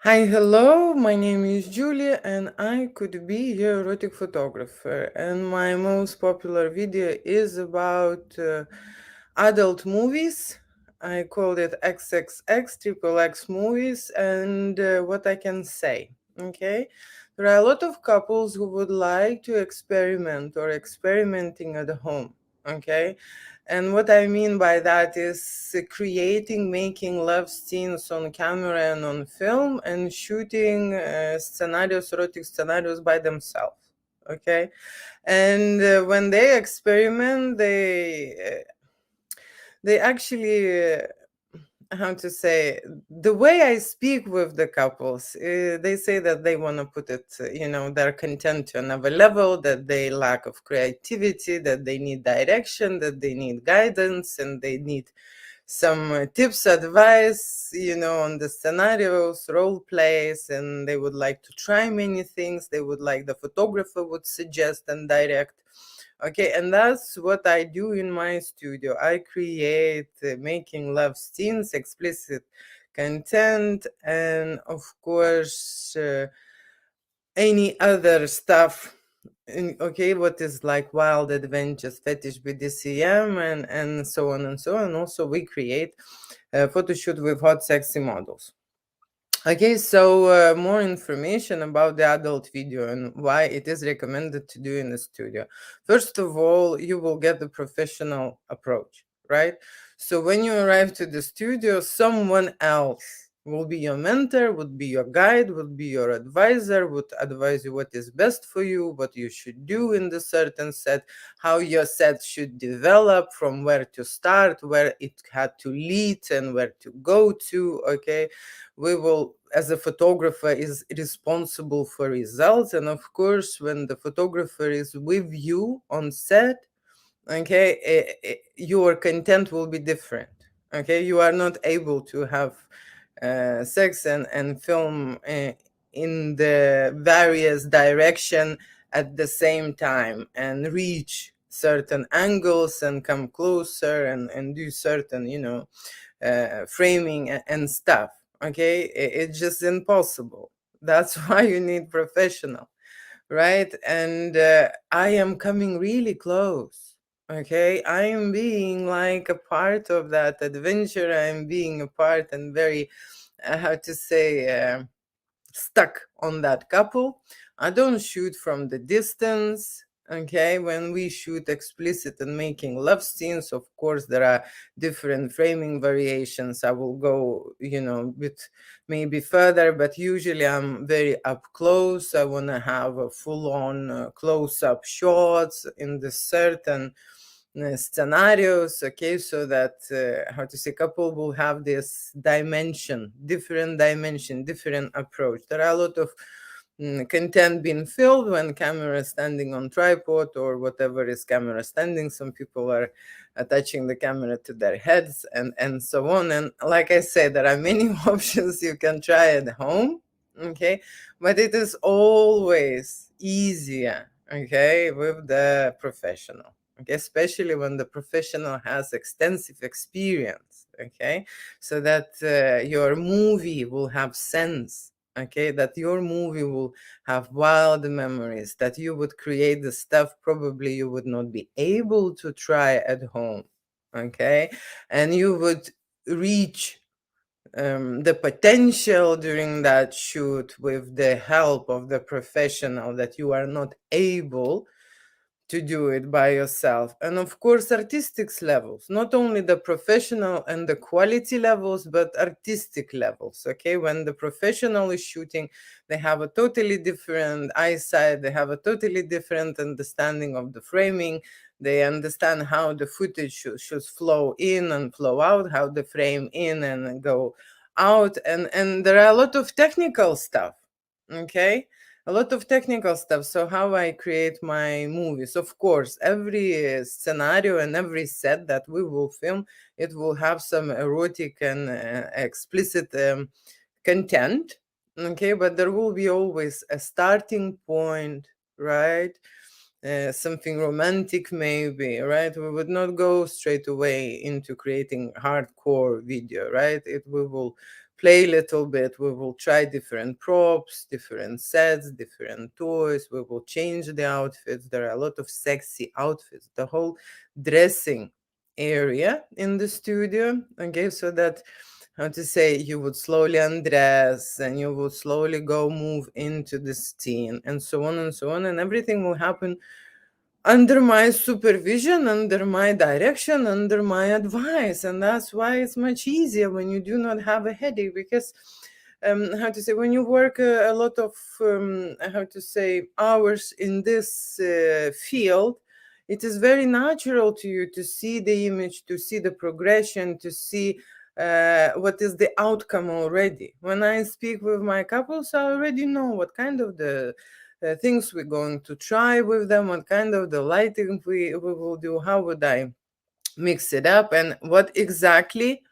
Hi, hello. My name is Julia, and I could be your erotic photographer. And my most popular video is about adult movies. I called it XXX Triple X movies, and what I can say. Okay, there are a lot of couples who would like to experiment or experimenting at home. Okay, and what I mean by that is creating, making love scenes on camera and on film and shooting scenarios, erotic scenarios by themselves. Okay. And when they experiment, they actually how to say, the way I speak with the couples, they say that they want to put it, their content to another level, that they lack of creativity, that they need direction, that they need guidance, and they need some tips, advice, on the scenarios, role plays, and they would like to try many things. They would like the photographer would suggest and direct. Okay, and that's what I do in my studio. I create making love scenes, explicit content, and of course, any other stuff. Okay, what is like wild adventures, fetish, BDCM, and so on and so on. Also, we create photo shoot with hot, sexy models. Okay, so more information about the adult video and why it is recommended to do in the studio. First of all, you will get the professional approach, right? So when you arrive to the studio, someone else will be your mentor, would be your guide, would be your advisor, would advise you what is best for you, what you should do in the certain set, how your set should develop, from where to start, where it had to lead, and where to go to. Okay, we will, as a photographer, is responsible for results, and of course when the photographer is with you on set, okay, your content will be different. Okay, you are not able to have sex and film in the various direction at the same time, and reach certain angles and come closer and do certain, framing and stuff. Okay, it's just impossible. That's why you need professional, right? And I am coming really close. Okay, I am being like a part of that adventure. I am being a part and very, how to say, stuck on that couple. I don't shoot from the distance. Okay, when we shoot explicit and making love scenes, of course, there are different framing variations. I will go, bit maybe further, but usually I'm very up close. I want to have a full on close up shots in the certain scenarios. Okay, so that how to say, couple will have this dimension, different approach. There are a lot of content being filled when camera is standing on tripod or whatever is camera standing. Some people are attaching the camera to their heads and so on. And like I said, there are many options you can try at home. Okay, but it is always easier, okay, with the professional. Okay, especially when the professional has extensive experience. Okay, so that your movie will have sense. Okay, that your movie will have wild memories, that you would create the stuff probably you would not be able to try at home. Okay, and you would reach the potential during that shoot with the help of the professional that you are not able to do it by yourself. And of course, artistic levels, not only the professional and the quality levels, but artistic levels. Okay, when the professional is shooting, they have a totally different eyesight, they have a totally different understanding of the framing. They understand how the footage should flow in and flow out, how the frame in and go out. And there are a lot of technical stuff. Okay, a lot of technical stuff. So how I create my movies, of course, every scenario and every set that we will film, it will have some erotic and explicit content. Okay, but there will be always a starting point, right? Something romantic maybe, right? We would not go straight away into creating hardcore video, right? It we will play a little bit. We will try different props, different sets, different toys. We will change the outfits. There are a lot of sexy outfits. The whole dressing area in the studio, okay, so that, how to say, you would slowly undress and you would slowly go move into the scene, and so on and so on, and everything will happen under my supervision, under my direction, under my advice. And that's why it's much easier when you do not have a headache, because how to say, when you work a lot of how to say, hours in this field, it is very natural to you to see the image, to see the progression, to see what is the outcome already. When I speak with my couples, I already know what kind of the things we're going to try with them, what kind of the lighting we will do, how would I mix it up, and what exactly,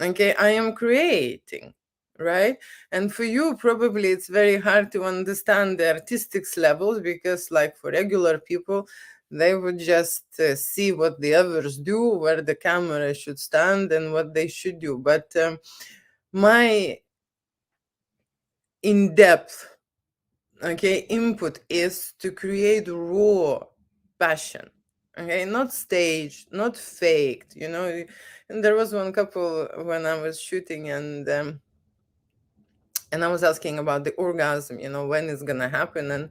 okay, I am creating, right? And for you, probably it's very hard to understand the artistic levels, because like for regular people, they would just see what the others do, where the camera should stand and what they should do. But my in-depth, okay, input is to create raw passion, okay, not staged, not faked, you know. And there was one couple when I was shooting, and I was asking about the orgasm, you know, when it's gonna happen,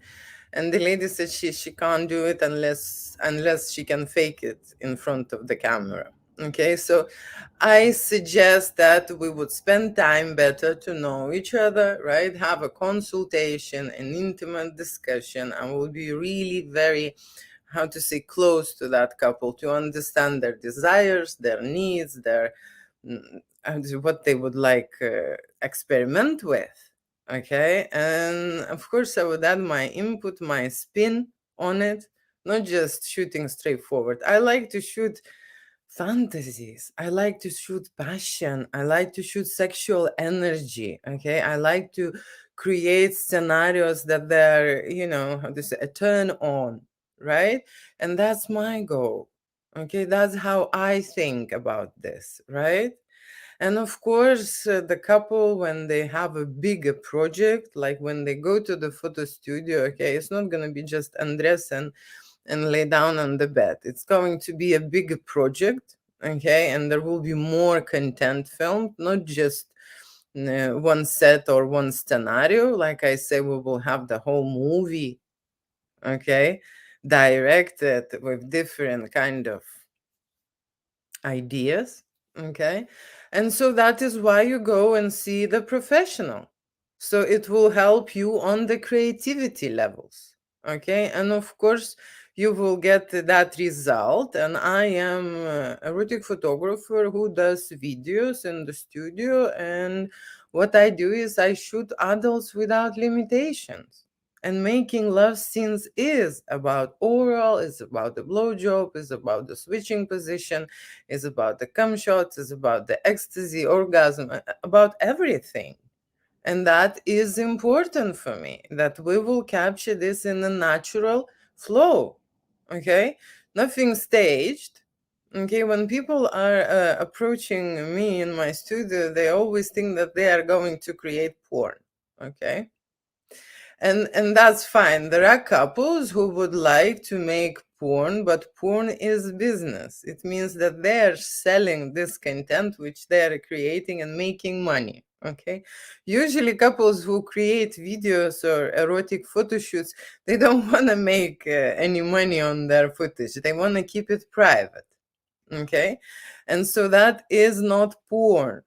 and the lady said she can't do it unless she can fake it in front of the camera. Okay, so I suggest that we would spend time better to know each other, right? Have a consultation, an intimate discussion, and we'll be really very, how to say, close to that couple to understand their desires, their needs, their what they would like experiment with. Okay, and of course I would add my input, my spin on it, not just shooting straightforward. I like to shoot fantasies, I like to shoot passion, I like to shoot sexual energy. Okay, I like to create scenarios that they're, you know, how to say, a turn on, right? And that's my goal. Okay, that's how I think about this, right? And of course, the couple, when they have a bigger project, like when they go to the photo studio, okay, it's not going to be just undress and lay down on the bed. It's going to be a bigger project, okay, and there will be more content filmed, not just one set or one scenario. Like I say, we will have the whole movie, okay, directed with different kind of ideas, okay. And so that is why you go and see the professional, so it will help you on the creativity levels, okay. And of course you will get that result. And I am a erotic photographer who does videos in the studio, and what I do is I shoot adults without limitations. And making love scenes is about oral, is about the blowjob, is about the switching position, is about the cum shots, is about the ecstasy, orgasm, about everything. And that is important for me, that we will capture this in a natural flow. Okay? Nothing staged. Okay, when people are approaching me in my studio, they always think that they are going to create porn. Okay? And that's fine. There are couples who would like to make porn, but porn is business. It means that they're selling this content which they're creating and making money. Okay, usually couples who create videos or erotic photo shoots, they don't want to make any money on their footage. They want to keep it private. Okay, and so that is not porn.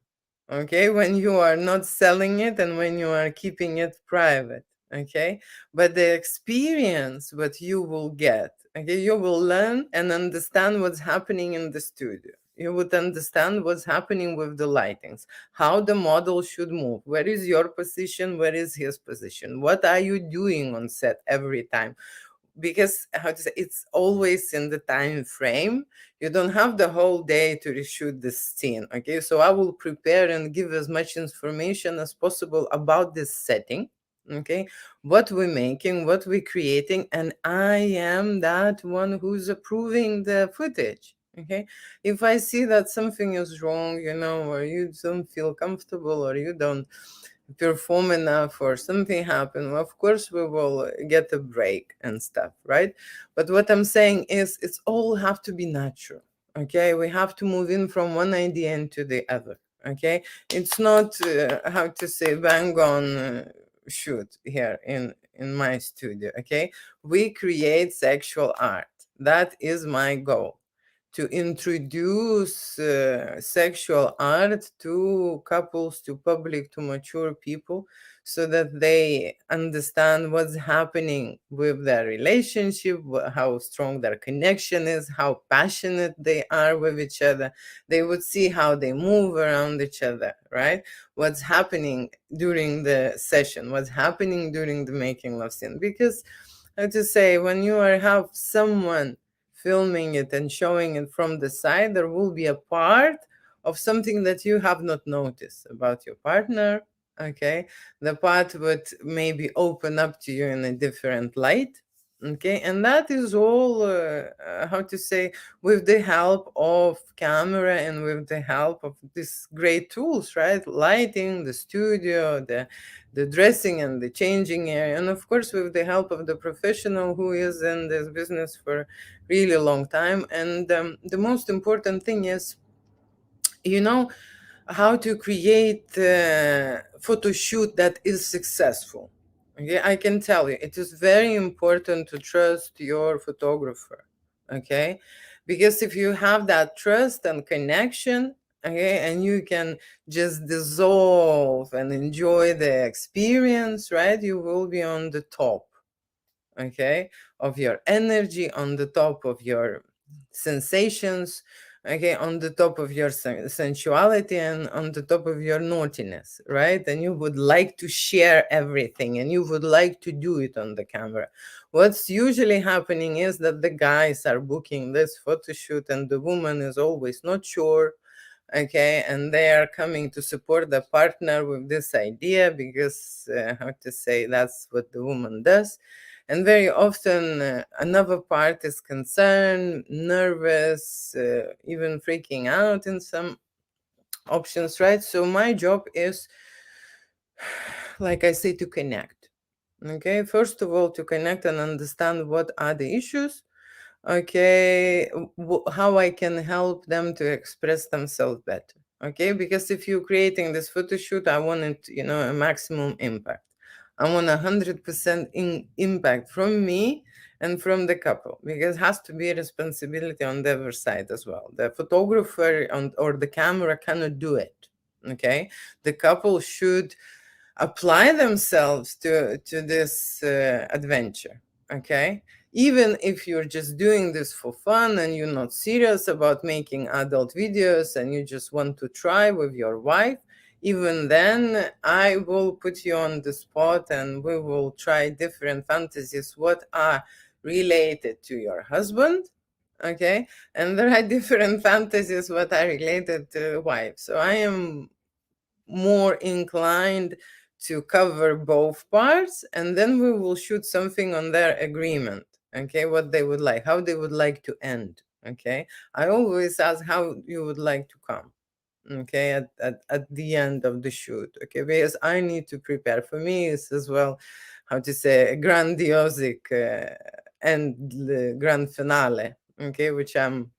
Okay, when you are not selling it and when you are keeping it private. Okay, but the experience what you will get, okay, you will learn and understand what's happening in the studio. You would understand what's happening with the lightings, how the model should move, where is your position, where is his position, what are you doing on set every time. Because, how to say, it's always in the time frame. You don't have the whole day to reshoot the scene. Okay, so I will prepare and give as much information as possible about this setting. Okay, what we're making, what we're creating, and I am that one who's approving the footage. Okay, if I see that something is wrong, or you don't feel comfortable, or you don't perform enough, or something happen, of course we will get a break and stuff, right? But what I'm saying is, it's all have to be natural. Okay, we have to move in from one idea into the other. Okay, it's not how to say bang on shoot here in my studio. Okay, we create sexual art. That is my goal, to introduce sexual art to couples, to public, to mature people, so that they understand what's happening with their relationship, how strong their connection is, how passionate they are with each other. They would see how they move around each other, right? What's happening during the session, what's happening during the making love scene. Because, how to say, when you have someone filming it and showing it from the side, there will be a part of something that you have not noticed about your partner. Okay, the part would maybe open up to you in a different light. Okay, and that is all how to say, with the help of camera and with the help of these great tools, right? Lighting, the studio, the dressing and the changing area, and of course with the help of the professional who is in this business for really long time. And the most important thing is, you know how to create a photo shoot that is successful. Okay, I can tell you, it is very important to trust your photographer. Okay, because if you have that trust and connection, okay, and you can just dissolve and enjoy the experience, right, you will be on the top, okay, of your energy, on the top of your sensations, okay, on the top of your sensuality, and on the top of your naughtiness, right? And you would like to share everything, and you would like to do it on the camera. What's usually happening is that the guys are booking this photo shoot and the woman is always not sure. Okay, and they are coming to support the partner with this idea because how to say, that's what the woman does. And very often another part is concerned, nervous, even freaking out in some options, right? So my job is, like I say, to connect. Okay, first of all, to connect and understand what are the issues. Okay, how I can help them to express themselves better. Okay, because if you're creating this photo shoot, I want it, a maximum impact. I want 100% impact from me and from the couple, because it has to be a responsibility on the other side as well. The photographer or the camera cannot do it. Okay, the couple should apply themselves to this adventure. Okay, even if you're just doing this for fun and you're not serious about making adult videos and you just want to try with your wife, even then I will put you on the spot and we will try different fantasies what are related to your husband. Okay, and there are different fantasies what are related to wife. So I am more inclined to cover both parts, and then we will shoot something on their agreement. Okay, what they would like, how they would like to end. Okay, I always ask how you would like to come. Okay, at the end of the shoot. Okay, because I need to prepare. For me, it's as well, how to say, a grandiosic and grand finale. Okay, which I'm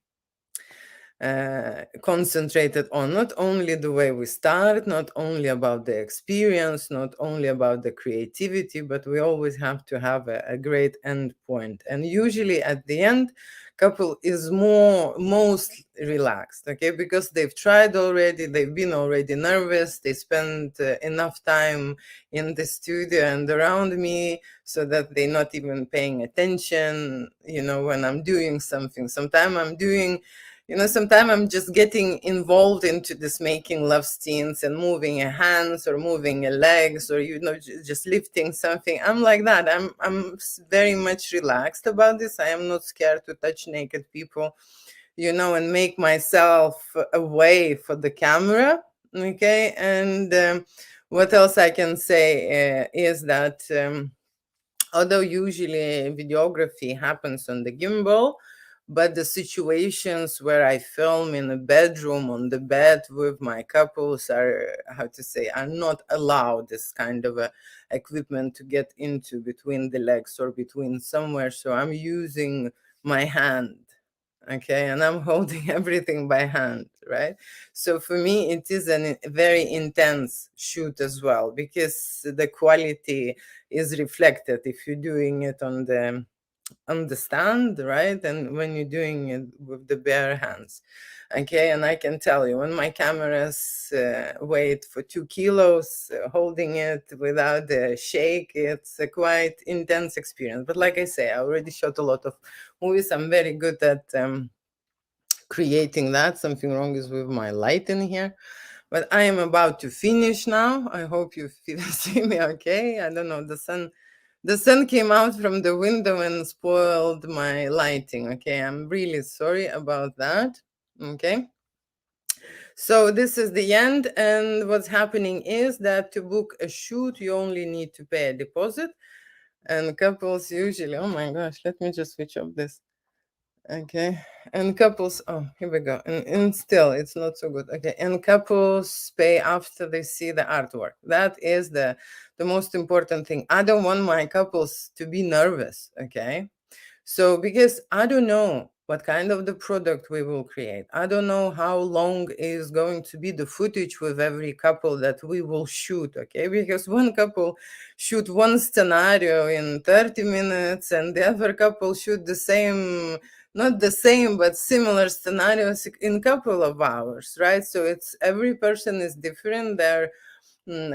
concentrated on, not only the way we start, not only about the experience, not only about the creativity, but we always have to have a great end point. And usually at the end, couple is most relaxed, okay, because they've tried already, they've been already nervous, they spend enough time in the studio and around me, so that they're not even paying attention, when I'm doing something. Sometimes I'm just getting involved into this making love scenes and moving your hands or moving your legs, or just lifting something. I'm like that. I'm very much relaxed about this. I am not scared to touch naked people, and make myself away for the camera. Okay, and what else I can say is that although usually videography happens on the gimbal, But the situations where I film in a bedroom on the bed with my couples are, how to say, are not allowed this kind of a equipment to get into between the legs or between somewhere. So I'm using my hand, okay, and I'm holding everything by hand, right? So for me it is a very intense shoot as well, because the quality is reflected if you're doing it on the stand, right? And when you're doing it with the bare hands, okay. And I can tell you, when my cameras weighed for 2 kilos, holding it without a shake, it's a quite intense experience. But like I say, I already shot a lot of movies. I'm very good at creating that. Something wrong is with my light in here. But I am about to finish now. I hope you see me okay. I don't know, the sun came out from the window and spoiled my lighting. Okay, I'm really sorry about that. Okay. So this is the end, and what's happening is that to book a shoot, you only need to pay a deposit. And couples usually, oh my gosh, let me just switch off this. Okay. And couples, oh, here we go. And still, it's not so good. Okay. And couples pay after they see the artwork. That is the most important thing. I don't want my couples to be nervous. Okay. So, because I don't know what kind of the product we will create. I don't know how long is going to be the footage with every couple that we will shoot, okay? Because one couple shoot one scenario in 30 minutes and the other couple shoot the same, not the same, but similar scenarios in couple of hours, right? So it's every person is different. Their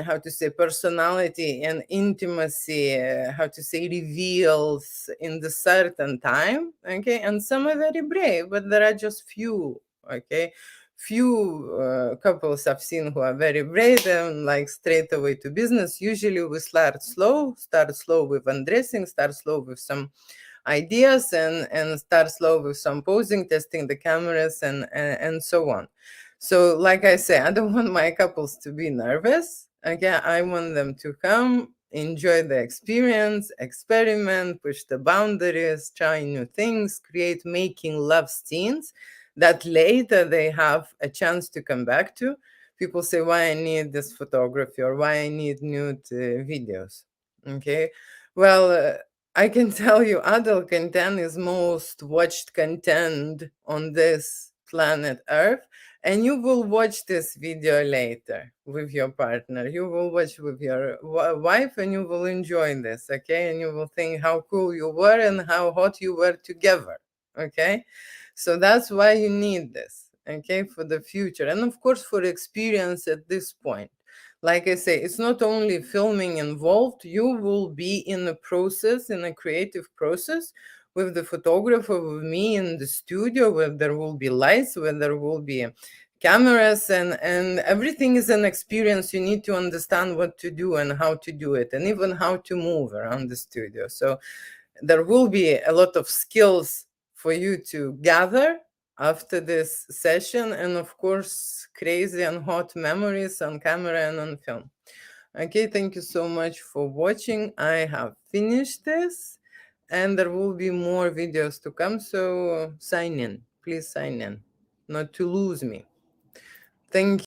how to say, personality and intimacy, how to say, reveals in the certain time, okay. And some are very brave, but there are just few, okay, few couples I've seen who are very brave and like straight away to business. Usually we start slow with undressing, start slow with some ideas, and start slow with some posing, testing the cameras, and so on. So, like I say, I don't want my couples to be nervous. Okay, I want them to come, enjoy the experience, experiment, push the boundaries, try new things, create making love scenes that later they have a chance to come back to. People say, why I need this photography or why I need nude videos. Okay, well, I can tell you, adult content is most watched content on this planet Earth. And you will watch this video later with your partner. You will watch with your wife and you will enjoy this, okay? And you will think how cool you were and how hot you were together, okay? So that's why you need this, okay, for the future. And of course, for experience at this point. Like I say, it's not only filming involved, you will be in a process, in a creative process with the photographer, with me in the studio, where there will be lights, where there will be cameras, and everything is an experience. You need to understand what to do and how to do it, and even how to move around the studio. So there will be a lot of skills for you to gather after this session, and of course crazy and hot memories on camera and on film. Okay, thank you so much for watching. I have finished this, and there will be more videos to come, so sign in, please sign in, not to lose me. Thank